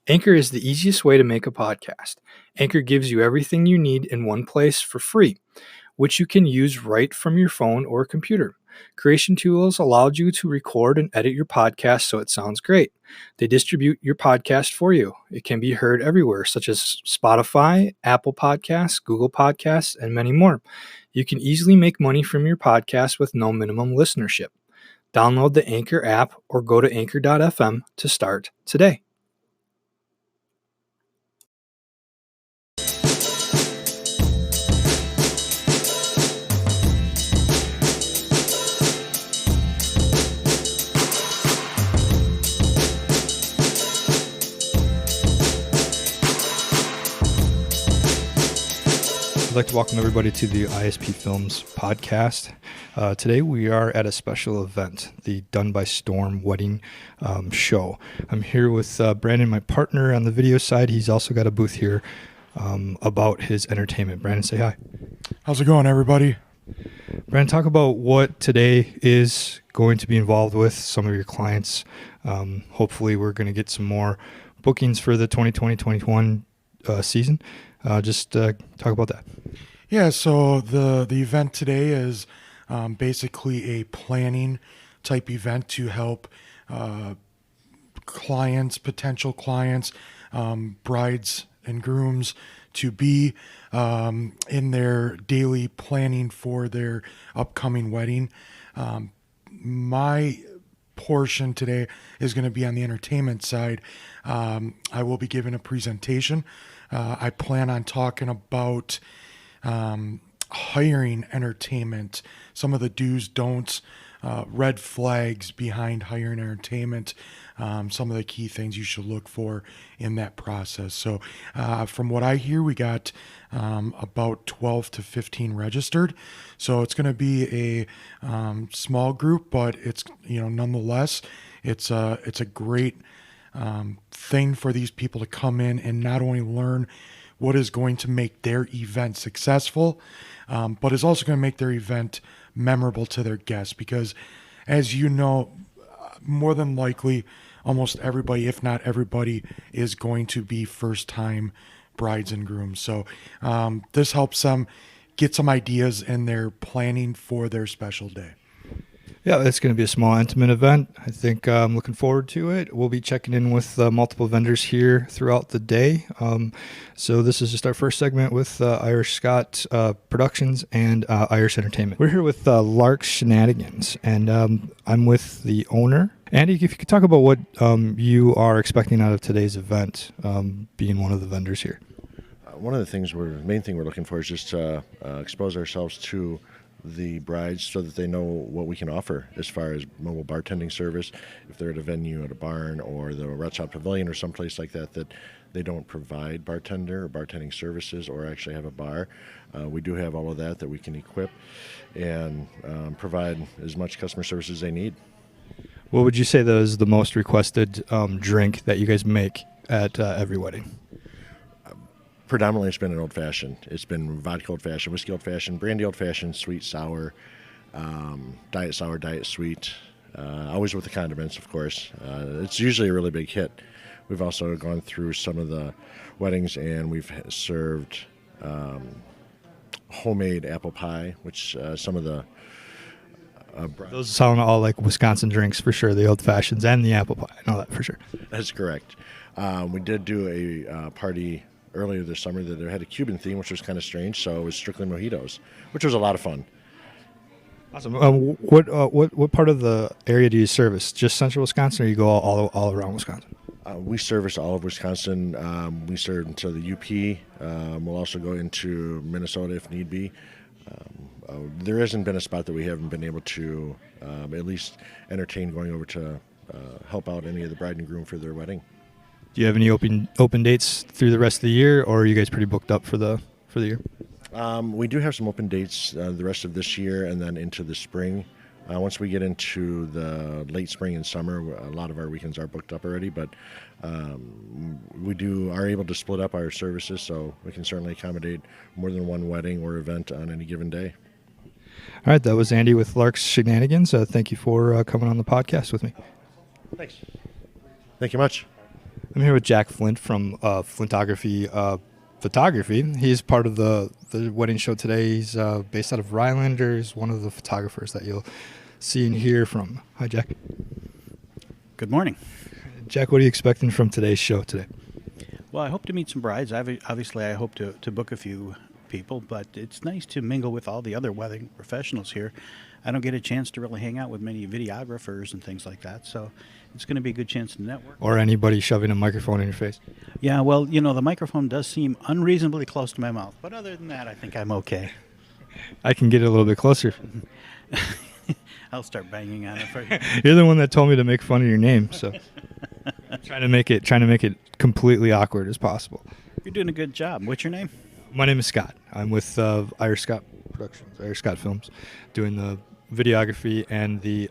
Anchor is the easiest way to make a podcast. Anchor gives you everything you need in one place for free, which you can use right from your phone or computer. Creation Tools allowed you to record and edit your podcast so it sounds great. They distribute your podcast for you. It can be heard everywhere, such as Spotify, Apple Podcasts, Google Podcasts, and many more. You can easily make money from your podcast with no minimum listenership. Download the Anchor app or go to anchor.fm to start today. I'd like to welcome everybody to the ISP Films podcast. Today we are at a special event, the Done by Storm wedding show. I'm here with Brandon, my partner on the video side. He's also got a booth here about his entertainment. Brandon, say hi. How's it going, everybody? Brandon, talk about what today is going to be involved with some of your clients. Hopefully we're going to get some more bookings for the 2020-21 season. Just talk about that. Yeah, so the event today is basically a planning type event to help clients, potential clients, brides and grooms to be in their daily planning for their upcoming wedding. My portion today is going to be on the entertainment side. I will be giving a presentation. I plan on talking about hiring entertainment, some of the do's, don'ts, red flags behind hiring entertainment, some of the key things you should look for in that process. So from what I hear, we got about 12 to 15 registered. So it's going to be a small group, but it's, nonetheless, it's a great thing for these people to come in and not only learn what is going to make their event successful, but is also going to make their event memorable to their guests. Because as you know, more than likely, almost everybody, if not everybody, is going to be first-time brides and grooms. So this helps them get some ideas in their planning for their special day. Yeah, it's going to be a small, intimate event. I think I'm looking forward to it. We'll be checking in with multiple vendors here throughout the day. So this is just our first segment with Irish Scott Productions and Irish Entertainment. We're here with Lark's Shenanigans, and I'm with the owner. Andy, if you could talk about what you are expecting out of today's event, being one of the vendors here. One of the things main thing we're looking for is just to expose ourselves to the brides so that they know what we can offer as far as mobile bartending service. If they're at a venue, at a barn, or the Red Shop Pavilion or someplace like that they don't provide bartender or bartending services or actually have a bar, we do have all of that we can equip and provide as much customer service as they need. What would you say that is the most requested drink that you guys make at every wedding? Predominantly, it's been an old-fashioned. It's been vodka old-fashioned, whiskey old-fashioned, brandy old-fashioned, sweet, sour, diet sour, diet sweet, always with the condiments, of course. It's usually a really big hit. We've also gone through some of the weddings, and we've served homemade apple pie, which some of the those sound all like Wisconsin drinks for sure, the old-fashions and the apple pie. I know that for sure. That's correct. We did do a party earlier this summer that had a Cuban theme, which was kind of strange. So it was strictly mojitos, which was a lot of fun. Awesome. What part of the area do you service? Just central Wisconsin, or you go all around Wisconsin? We service all of Wisconsin. We serve into the UP. We'll also go into Minnesota if need be. There hasn't been a spot that we haven't been able to at least entertain going over to help out any of the bride and groom for their wedding. Do you have any open dates through the rest of the year, or are you guys pretty booked up for the year? We do have some open dates the rest of this year and then into the spring. Once we get into the late spring and summer, a lot of our weekends are booked up already, but we are able to split up our services, so we can certainly accommodate more than one wedding or event on any given day. All right, that was Andy with Lark's Shenanigans. Thank you for coming on the podcast with me. Thanks. Thank you much. I'm here with Jack Flint from Flintography Photography. He's part of the wedding show today. He's based out of Rylander. He's one of the photographers that you'll see and hear from. Hi, Jack. Good morning. Jack, what are you expecting from today's show today? Well, I hope to meet some brides. Obviously, I hope to book a few people, but it's nice to mingle with all the other wedding professionals here. I don't get a chance to really hang out with many videographers and things like that, so it's going to be a good chance to network. Or anybody shoving a microphone in your face? Yeah, well, the microphone does seem unreasonably close to my mouth, but other than that, I think I'm okay. I can get it a little bit closer. I'll start banging on it for you. You're the one that told me to make fun of your name, so trying to make it completely awkward as possible. You're doing a good job. What's your name? My name is Scott. I'm with Irish Scott Productions, Irish Scott Films, doing the videography and the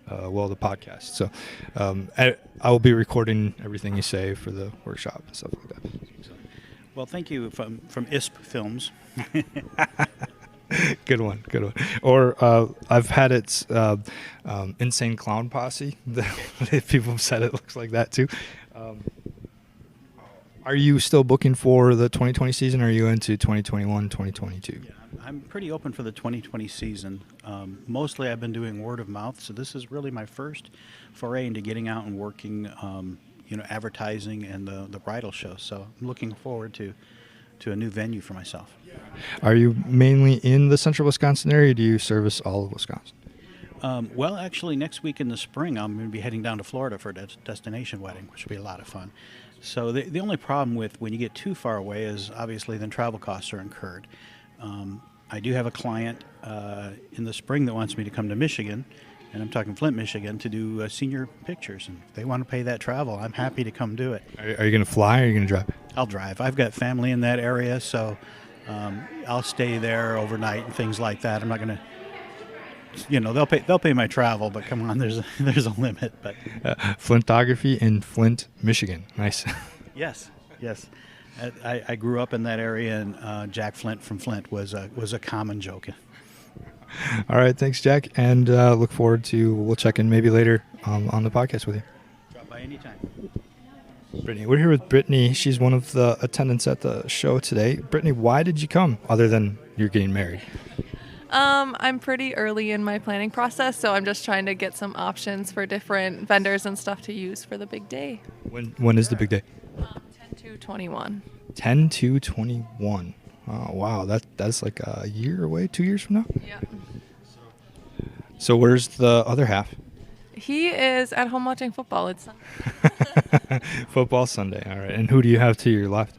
the podcast. So I will be recording everything you say for the workshop and stuff like that. Well, thank you from ISP Films. Good one. Or I've had its Insane Clown Posse. People have said it looks like that too. Are you still booking for the 2020 season, or are you into 2021, 2022? Yeah, I'm pretty open for the 2020 season. Mostly I've been doing word of mouth, so this is really my first foray into getting out and working, advertising and the bridal show. So I'm looking forward to a new venue for myself. Are you mainly in the central Wisconsin area, or do you service all of Wisconsin? Well, actually, next week in the spring, I'm going to be heading down to Florida for a destination wedding, which will be a lot of fun. So the only problem with when you get too far away is obviously then travel costs are incurred. I do have a client in the spring that wants me to come to Michigan, and I'm talking Flint, Michigan, to do senior pictures. And if they want to pay that travel, I'm happy to come do it. Are you going to fly, or are you going to drive? I'll drive. I've got family in that area, so I'll stay there overnight and things like that. I'm not going to. They'll pay my travel, but come on, there's a limit. But Flintography in Flint, Michigan. Nice. Yes. I grew up in that area, and Jack Flint from Flint was a common joke. All right, thanks, Jack, and look forward to. We'll check in maybe later on the podcast with you. Drop by anytime. Brittany, we're here with Brittany. She's one of the attendants at the show today. Brittany, why did you come, other than you're getting married? I'm pretty early in my planning process, so I'm just trying to get some options for different vendors and stuff to use for the big day. When is the big day? 10/2/21. 10/2/21. Oh, wow, that's like a year away, 2 years from now? Yeah. So where's the other half? He is at home watching football. It's Sunday. Football Sunday, all right. And who do you have to your left?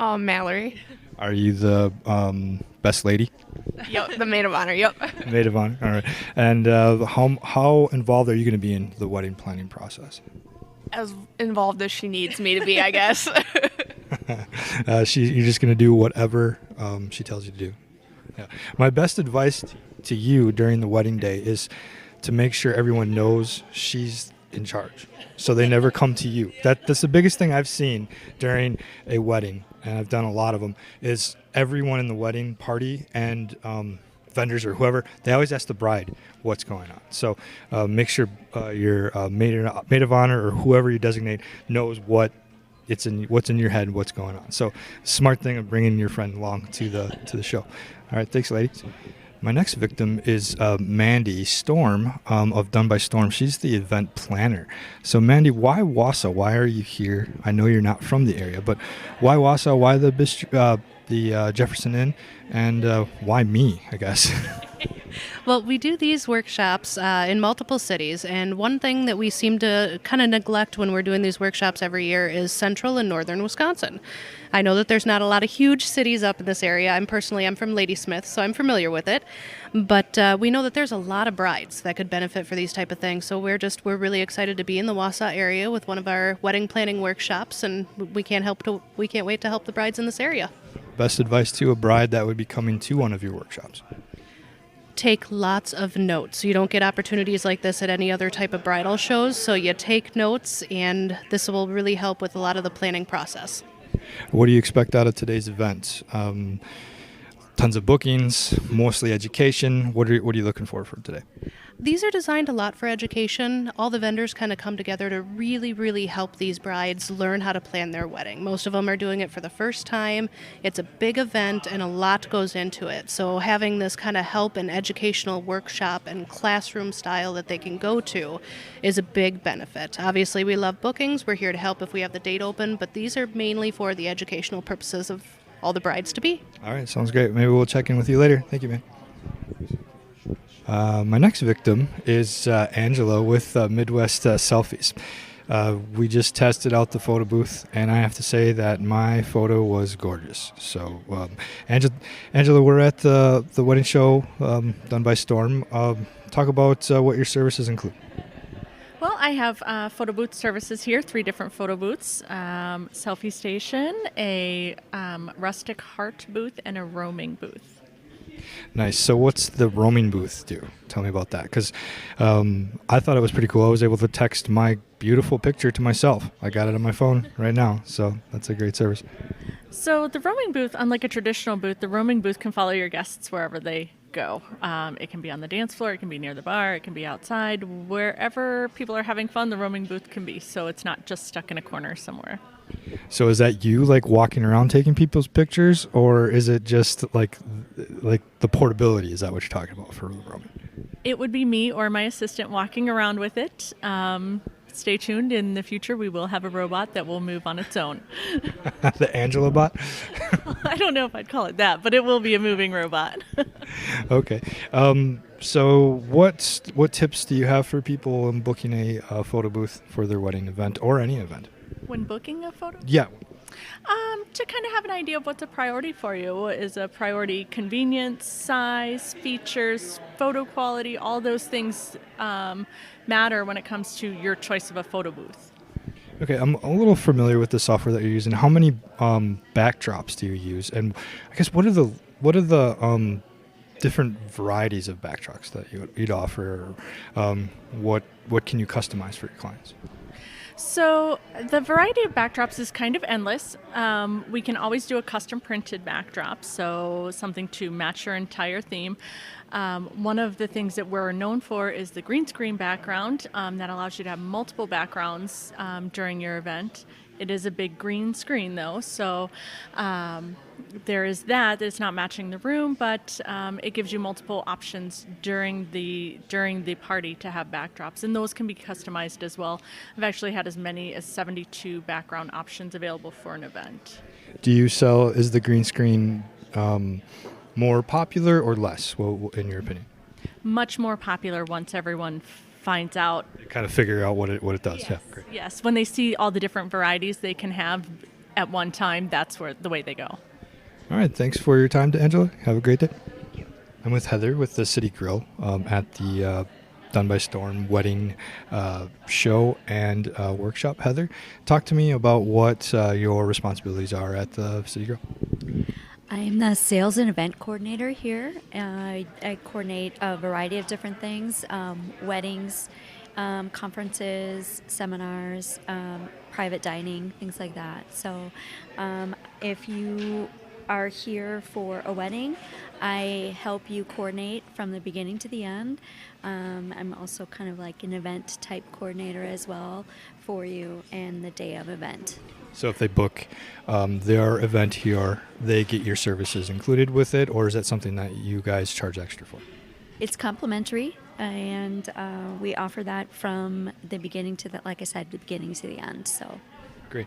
Mallory. Are you the best lady? Yep, the maid of honor. Yep. Maid of honor, all right. And how involved are you going to be in the wedding planning process? As involved as she needs me to be, I guess. You're just going to do whatever she tells you to do. Yeah. My best advice to you during the wedding day is to make sure everyone knows she's in charge, so they never come to you. That's the biggest thing I've seen during a wedding, and I've done a lot of them, is everyone in the wedding party and vendors or whoever, they always ask the bride what's going on. So make sure your maid of honor or whoever you designate knows what's in your head, what's going on. So smart thing of bringing your friend along to the show. All right, thanks, ladies. My next victim is Mandy Storm of Done by Storm. She's the event planner. So Mandy, why Wausau? Why are you here? I know you're not from the area, but why Wausau? Why the Jefferson Inn? And why me, I guess? Well, we do these workshops in multiple cities, and one thing that we seem to kind of neglect when we're doing these workshops every year is central and northern Wisconsin. I know that there's not a lot of huge cities up in this area. I'm from Ladysmith, so I'm familiar with it. But we know that there's a lot of brides that could benefit for these type of things. So we're really excited to be in the Wausau area with one of our wedding planning workshops, and we can't wait to help the brides in this area. Best advice to a bride that would be coming to one of your workshops? Take lots of notes. You don't get opportunities like this at any other type of bridal shows, so you take notes, and this will really help with a lot of the planning process. What do you expect out of today's event? Tons of bookings, mostly education. What are you looking for today? These are designed a lot for education. All the vendors kind of come together to really, really help these brides learn how to plan their wedding. Most of them are doing it for the first time. It's a big event and a lot goes into it. So having this kind of help and educational workshop and classroom style that they can go to is a big benefit. Obviously, we love bookings. We're here to help if we have the date open, but these are mainly for the educational purposes of all the brides to be. All right, sounds great. Maybe we'll check in with you later. Thank you, man. My next victim is Angela with Midwest Selfies. We just tested out the photo booth, and I have to say that my photo was gorgeous. So, Angela, we're at the wedding show done by Storm. Talk about what your services include. Well, I have photo booth services here, 3 different photo booths, selfie station, a rustic heart booth, and a roaming booth. Nice. So what's the roaming booth do? Tell me about that, because I thought it was pretty cool. I was able to text my beautiful picture to myself. I got it on my phone right now, so that's a great service. So the roaming booth, unlike a traditional booth, the roaming booth can follow your guests wherever they go. It can be on the dance floor, it can be near the bar, it can be outside. Wherever people are having fun, the roaming booth can be, so it's not just stuck in a corner somewhere. So is that you like walking around taking people's pictures, or is it just like the portability? Is that what you're talking about for the roaming? It would be me or my assistant walking around with it. Stay tuned. In the future, we will have a robot that will move on its own. The Angela bot? I don't know if I'd call it that, but it will be a moving robot. Okay. So what tips do you have for people in booking a photo booth for their wedding event or any event? When booking a photo? Yeah. To kind of have an idea of what's a priority for you. Is a priority convenience, size, features, photo quality, all those things matter when it comes to your choice of a photo booth. Okay, I'm a little familiar with the software that you're using. How many backdrops do you use? And I guess what are the different varieties of backdrops that you'd offer? What can you customize for your clients? So the variety of backdrops is kind of endless. We can always do a custom printed backdrop, so something to match your entire theme. One of the things that we're known for is the green screen background that allows you to have multiple backgrounds during your event. It is a big green screen though, so there is that. It's not matching the room, but it gives you multiple options during the party to have backdrops, and those can be customized as well. I've actually had as many as 72 background options available for an event. Do you sell? Is the green screen more popular or less? Well, in your opinion? Much more popular once everyone finds out. Kind of figure out what it does. Yes. Yeah, great. Yes, when they see all the different varieties they can have at one time, that's the way they go. All right, thanks for your time, Angela. Have a great day. I'm with Heather with the City Grill at the Done by Storm wedding show and workshop. Heather, talk to me about what your responsibilities are at the City Grill. I'm the sales and event coordinator here. I coordinate a variety of different things, weddings, conferences, seminars, private dining, things like that. So if you are here for a wedding, I help you coordinate from the beginning to the end. I'm also kind of like an event type coordinator as well for you and the day of event. So if they book their event here, they get your services included with it, or is that something that you guys charge extra for? It's complimentary, and we offer that from the beginning to the, like I said, the beginning to the end. So, great.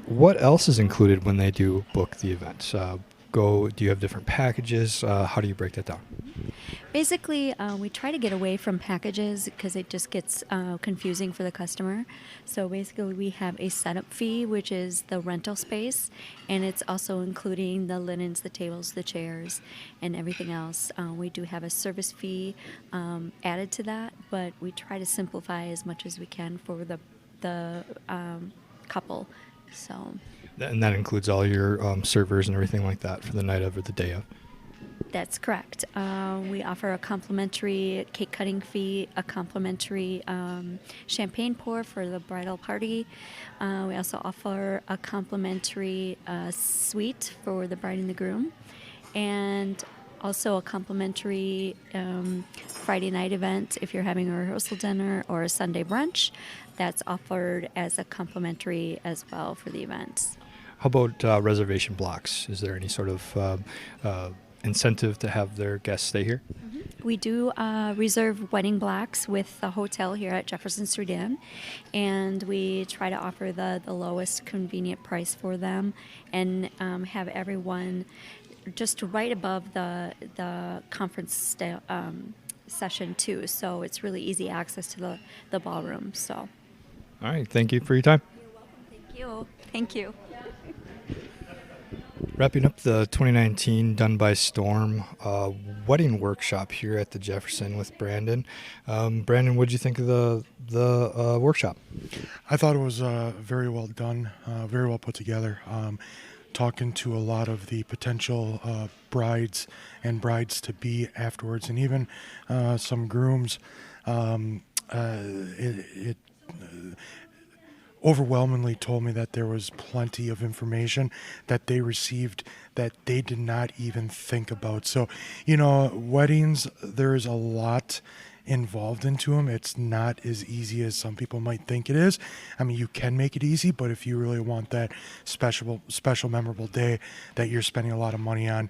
What else is included when they do book the event? Do you have different packages? How do you break that down? basically, we try to get away from packages because it just gets confusing for the customer. So basically, we have a setup fee, which is the rental space, and it's also including the linens, the tables, the chairs, and everything else. We do have a service fee added to that, but we try to simplify as much as we can for the couple. So. And that includes all your servers and everything like that for the night of or the day of? That's correct. We offer a complimentary cake cutting fee, a complimentary champagne pour for the bridal party. We also offer a complimentary suite for the bride and the groom. And Also a complimentary Friday night event if you're having a rehearsal dinner or a Sunday brunch. That's offered as a complimentary as well for the events. How about reservation blocks? Is there any sort of incentive to have their guests stay here? We do reserve wedding blocks with the hotel here at Jefferson Sudan, and we try to offer the lowest convenient price for them and have everyone just right above the conference session too. So it's really easy access to the ballroom. So. All right. Thank you for your time. You're welcome. Thank you. Thank you. Wrapping up the 2019 Done by Storm wedding workshop here at the Jefferson with Brandon. Brandon, what did you think of the workshop? I thought it was very well done, very well put together. Talking to a lot of the potential brides and brides-to-be afterwards, and even some grooms. It overwhelmingly told me that there was plenty of information that they received that they did not even think about. So, weddings, there's a lot involved into them. It's not as easy as some people might think it is. I mean, you can make it easy, but if you really want that special memorable day that you're spending a lot of money on,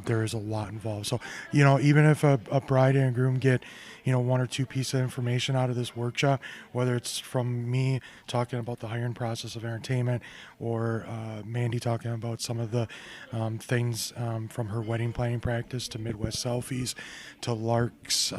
there is a lot involved. So, even if a bride and a groom get, one or two pieces of information out of this workshop, whether it's from me talking about the hiring process of entertainment or Mandy talking about some of the things from her wedding planning practice to Midwest Selfies to Lark's,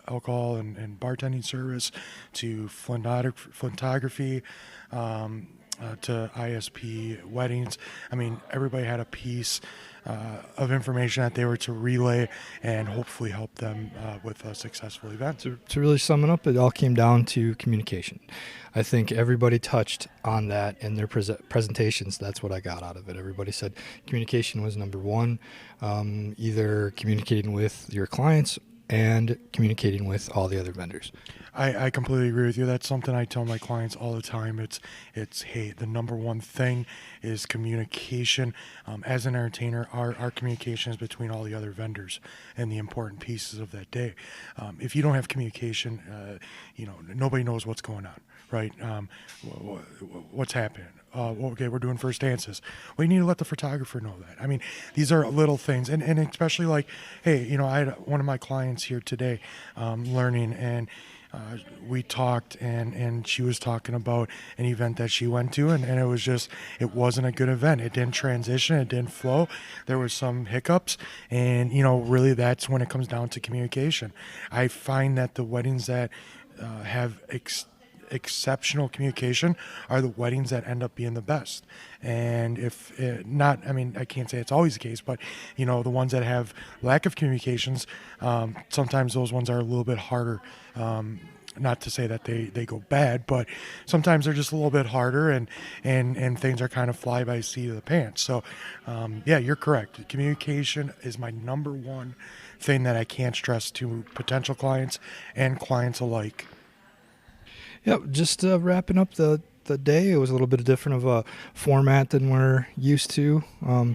alcohol and bartending service to flintography, to ISP weddings. I mean, everybody had a piece of information that they were to relay and hopefully help them with a successful event. To really sum it up, it all came down to communication. I think everybody touched on that in their presentations. That's what I got out of it. Everybody said communication was number one, either communicating with your clients and communicating with all the other vendors. I completely agree with you. That's something I tell my clients all the time. It's hey, the number one thing is communication. As an entertainer, our communication is between all the other vendors and the important pieces of that day. If you don't have communication, nobody knows what's going on, right? What's happening? Okay, we're doing first dances. Well, you need to let the photographer know that. I mean, these are little things, and especially like, hey, I had one of my clients here today learning, and we talked, and she was talking about an event that she went to, and it wasn't a good event. It didn't transition, it didn't flow. There was some hiccups, and really that's when it comes down to communication. I find that the weddings that have exceptional communication are the weddings that end up being the best. And if not, I mean, I can't say it's always the case, but the ones that have lack of communications, sometimes those ones are a little bit harder. Not to say that they go bad, but sometimes they're just a little bit harder, and things are kind of fly by the seat of the pants. So yeah, you're correct. Communication is my number one thing that I can't stress to potential clients and clients alike. Yeah, just wrapping up the day. It was a little bit different of a format than we're used to.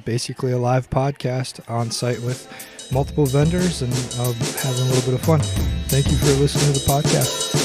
Basically a live podcast on site with multiple vendors and having a little bit of fun. Thank you for listening to the podcast.